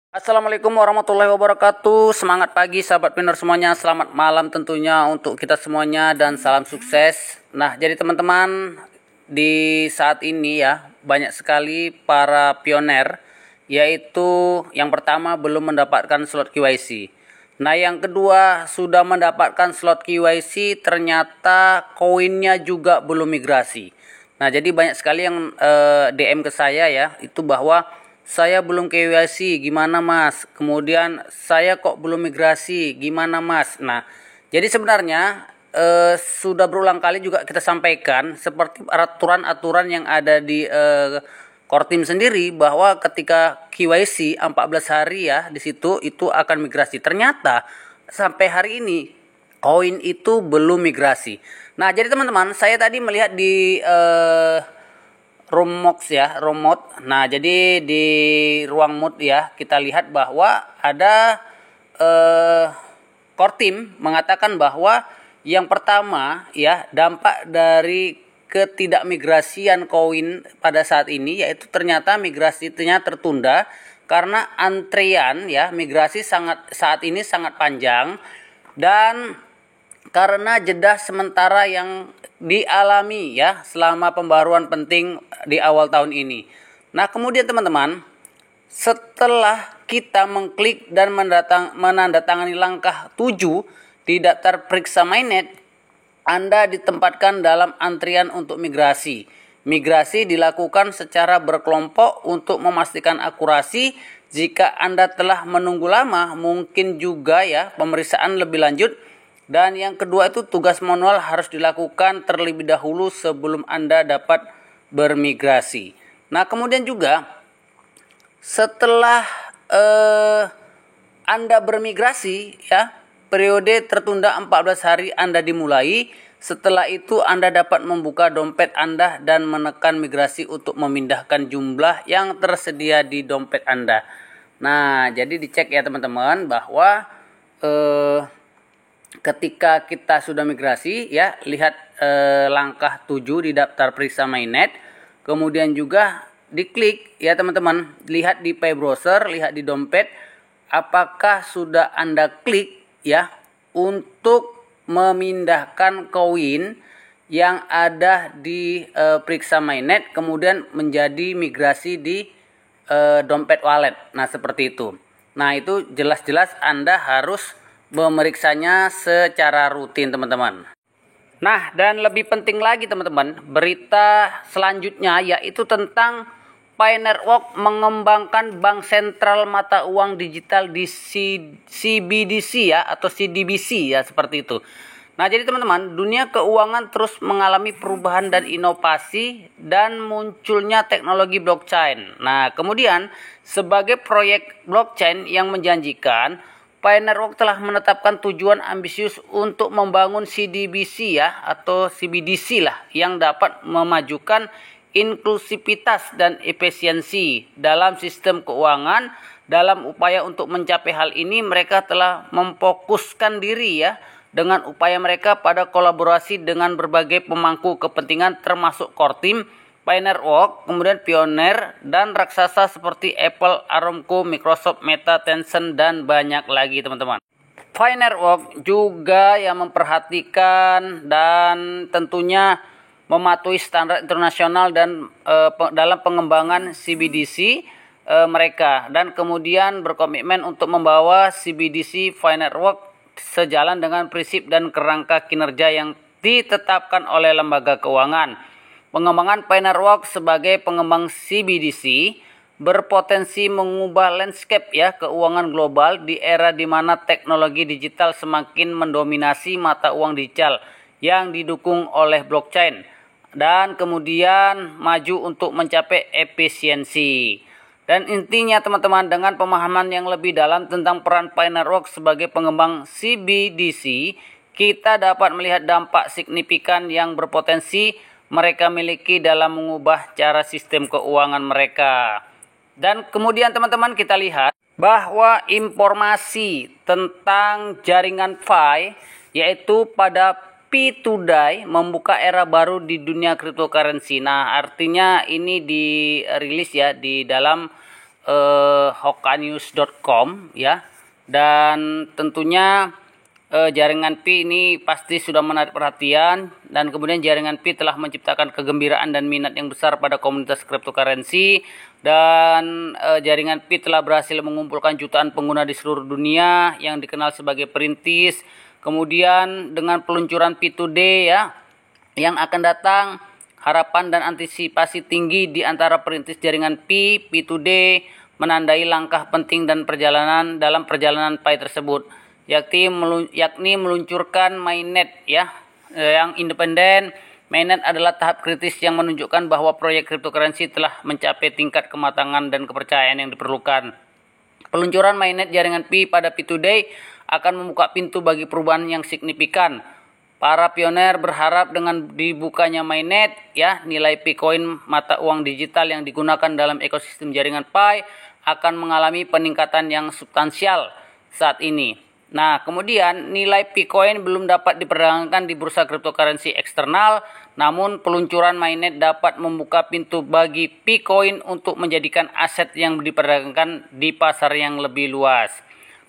Assalamualaikum warahmatullahi wabarakatuh. Semangat pagi sahabat pinner semuanya. Selamat malam tentunya untuk kita semuanya dan salam sukses. Nah, jadi teman-teman, di saat ini ya banyak sekali para pioner, yaitu yang pertama belum mendapatkan slot QYC. Nah, yang kedua sudah mendapatkan slot QYC, ternyata koinnya juga belum migrasi. Nah, jadi banyak sekali yang DM ke saya ya, itu bahwa saya belum KYC, gimana mas? Kemudian saya kok belum migrasi, gimana mas? Nah, jadi sebenarnya sudah berulang kali juga kita sampaikan seperti aturan-aturan yang ada di Kortim sendiri bahwa ketika KYC 14 hari ya di situ itu akan migrasi. Ternyata sampai hari ini koin itu belum migrasi. Nah, jadi teman-teman, saya tadi melihat di Romox ya, remote. Nah, jadi di ruang mood ya, kita lihat bahwa ada Kortim mengatakan bahwa yang pertama ya, dampak dari ketidakmigrasian koin pada saat ini yaitu ternyata migrasinya tertunda karena antrian ya migrasi saat ini sangat panjang, dan karena jeda sementara yang dialami ya selama pembaruan penting di awal tahun ini. Nah, kemudian teman-teman, setelah kita mengklik dan menandatangani langkah 7 di daftar periksa mainnet, Anda ditempatkan dalam antrian untuk migrasi. Migrasi dilakukan secara berkelompok untuk memastikan akurasi. Jika Anda telah menunggu lama, mungkin juga ya pemeriksaan lebih lanjut. Dan yang kedua itu tugas manual harus dilakukan terlebih dahulu sebelum Anda dapat bermigrasi. Nah, kemudian juga setelah Anda bermigrasi ya, periode tertunda 14 hari Anda dimulai. Setelah itu Anda dapat membuka dompet Anda dan menekan migrasi untuk memindahkan jumlah yang tersedia di dompet Anda. Nah, jadi dicek ya teman-teman bahwa ketika kita sudah migrasi ya, lihat langkah 7 di daftar periksa mainnet, kemudian juga diklik ya teman-teman, lihat di Pay Browser, lihat di dompet, apakah sudah Anda klik ya untuk memindahkan koin yang ada di periksa mainnet kemudian menjadi migrasi di dompet wallet. Nah, seperti itu. Nah, itu jelas-jelas Anda harus memeriksanya secara rutin teman-teman. Nah, dan lebih penting lagi teman-teman, berita selanjutnya yaitu tentang Pi Network mengembangkan bank sentral mata uang digital di CBDC ya, atau CDBC ya, seperti itu. Nah, jadi teman-teman, dunia keuangan terus mengalami perubahan dan inovasi dan munculnya teknologi blockchain. Nah, kemudian sebagai proyek blockchain yang menjanjikan, Pi Network telah menetapkan tujuan ambisius untuk membangun CDBC ya, atau CBDC lah, yang dapat memajukan inklusivitas dan efisiensi dalam sistem keuangan. Dalam upaya untuk mencapai hal ini, mereka telah memfokuskan diri ya dengan upaya mereka pada kolaborasi dengan berbagai pemangku kepentingan termasuk Kortim, Pi Network, kemudian pioner dan raksasa seperti Apple, Aramco, Microsoft, Meta, Tencent, dan banyak lagi teman-teman. Pi Network juga yang memperhatikan dan tentunya mematuhi standar internasional dan dalam pengembangan CBDC mereka, dan kemudian berkomitmen untuk membawa CBDC Pi Network sejalan dengan prinsip dan kerangka kinerja yang ditetapkan oleh lembaga keuangan. Pengembangan Pi Network sebagai pengembang CBDC berpotensi mengubah landscape ya keuangan global di era di mana teknologi digital semakin mendominasi mata uang digital yang didukung oleh blockchain, dan kemudian maju untuk mencapai efisiensi. Dan intinya teman-teman, dengan pemahaman yang lebih dalam tentang peran Pi Network sebagai pengembang CBDC, kita dapat melihat dampak signifikan yang berpotensi mereka miliki dalam mengubah cara sistem keuangan mereka. Dan kemudian teman-teman, kita lihat bahwa informasi tentang jaringan Pi, yaitu pada P2Day membuka era baru di dunia cryptocurrency. Nah, artinya ini dirilis ya di dalam hokanews.com ya. Dan tentunya jaringan Pi ini pasti sudah menarik perhatian, dan kemudian jaringan Pi telah menciptakan kegembiraan dan minat yang besar pada komunitas cryptocurrency, dan jaringan Pi telah berhasil mengumpulkan jutaan pengguna di seluruh dunia yang dikenal sebagai perintis. Kemudian dengan peluncuran Pi Today ya yang akan datang, harapan dan antisipasi tinggi di antara perintis jaringan Pi Today menandai langkah penting dan dalam perjalanan Pi tersebut, yakni meluncurkan mainnet ya yang independen. Mainnet adalah tahap kritis yang menunjukkan bahwa proyek cryptocurrency telah mencapai tingkat kematangan dan kepercayaan yang diperlukan. Peluncuran mainnet jaringan Pi pada Pi Today akan membuka pintu bagi perubahan yang signifikan. Para pioner berharap dengan dibukanya mainnet ya, nilai Picoin mata uang digital yang digunakan dalam ekosistem jaringan Pi akan mengalami peningkatan yang substansial saat ini. Nah, kemudian nilai Picoin belum dapat diperdagangkan di bursa cryptocurrency eksternal, namun peluncuran mainnet dapat membuka pintu bagi Picoin untuk menjadikan aset yang diperdagangkan di pasar yang lebih luas.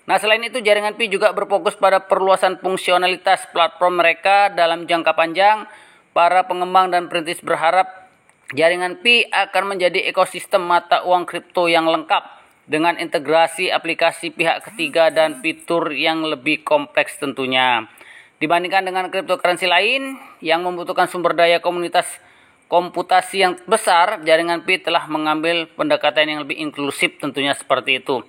Nah, selain itu jaringan Pi juga berfokus pada perluasan fungsionalitas platform mereka dalam jangka panjang. Para pengembang dan perintis berharap jaringan Pi akan menjadi ekosistem mata uang kripto yang lengkap dengan integrasi aplikasi pihak ketiga dan fitur yang lebih kompleks tentunya. Dibandingkan dengan cryptocurrency lain yang membutuhkan sumber daya komputasi yang besar, jaringan Pi telah mengambil pendekatan yang lebih inklusif tentunya seperti itu.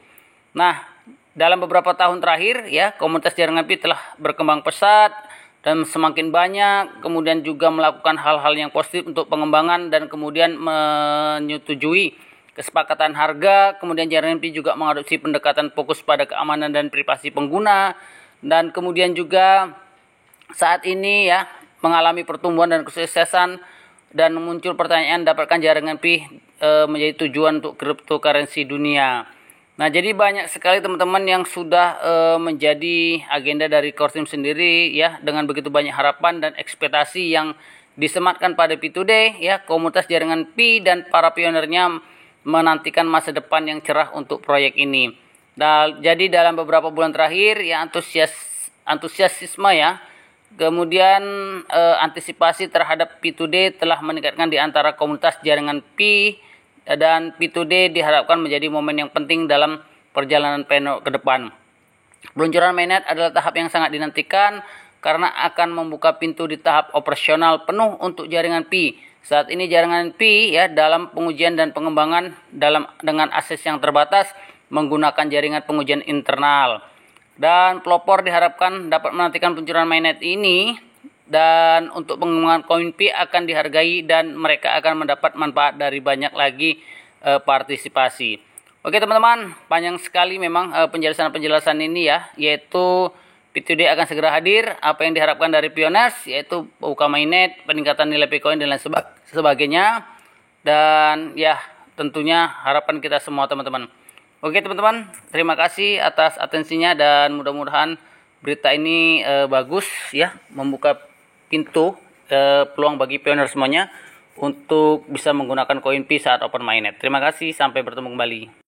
Nah, dalam beberapa tahun terakhir ya, komunitas jaringan Pi telah berkembang pesat dan semakin banyak, kemudian juga melakukan hal-hal yang positif untuk pengembangan dan kemudian menyetujui kesepakatan harga. Kemudian jaringan Pi juga mengadopsi pendekatan fokus pada keamanan dan privasi pengguna, dan kemudian juga saat ini ya mengalami pertumbuhan dan kesuksesan, dan muncul pertanyaan dapatkan jaringan Pi menjadi tujuan untuk cryptocurrency dunia. Nah, jadi banyak sekali teman-teman yang sudah menjadi agenda dari core team sendiri ya, dengan begitu banyak harapan dan ekspektasi yang disematkan pada Pi Today ya. Komunitas jaringan Pi dan para pionernya menantikan masa depan yang cerah untuk proyek ini. Jadi dalam beberapa bulan terakhir ya antusiasme ya, kemudian antisipasi terhadap Pi Today telah meningkatkan di antara komunitas jaringan Pi, dan Pi Today diharapkan menjadi momen yang penting dalam perjalanan Pi ke depan. Peluncuran mainnet adalah tahap yang sangat dinantikan karena akan membuka pintu di tahap operasional penuh untuk jaringan Pi. Saat ini jaringan Pi ya dalam pengujian dan pengembangan dengan akses yang terbatas menggunakan jaringan pengujian internal. Dan pelopor diharapkan dapat menantikan peluncuran mainnet ini, dan untuk pengembangan koin Pi akan dihargai dan mereka akan mendapat manfaat dari banyak lagi partisipasi. Oke teman-teman, panjang sekali memang penjelasan ini ya, yaitu Pi Today akan segera hadir. Apa yang diharapkan dari pioners yaitu buka mainnet, peningkatan nilai Picoin dan lain sebagainya. Dan ya tentunya harapan kita semua teman-teman. Oke teman-teman, terima kasih atas atensinya, dan mudah-mudahan berita ini bagus ya, membuka pintu peluang bagi pioner semuanya untuk bisa menggunakan koin Pi saat open mainnet. Terima kasih, sampai bertemu kembali.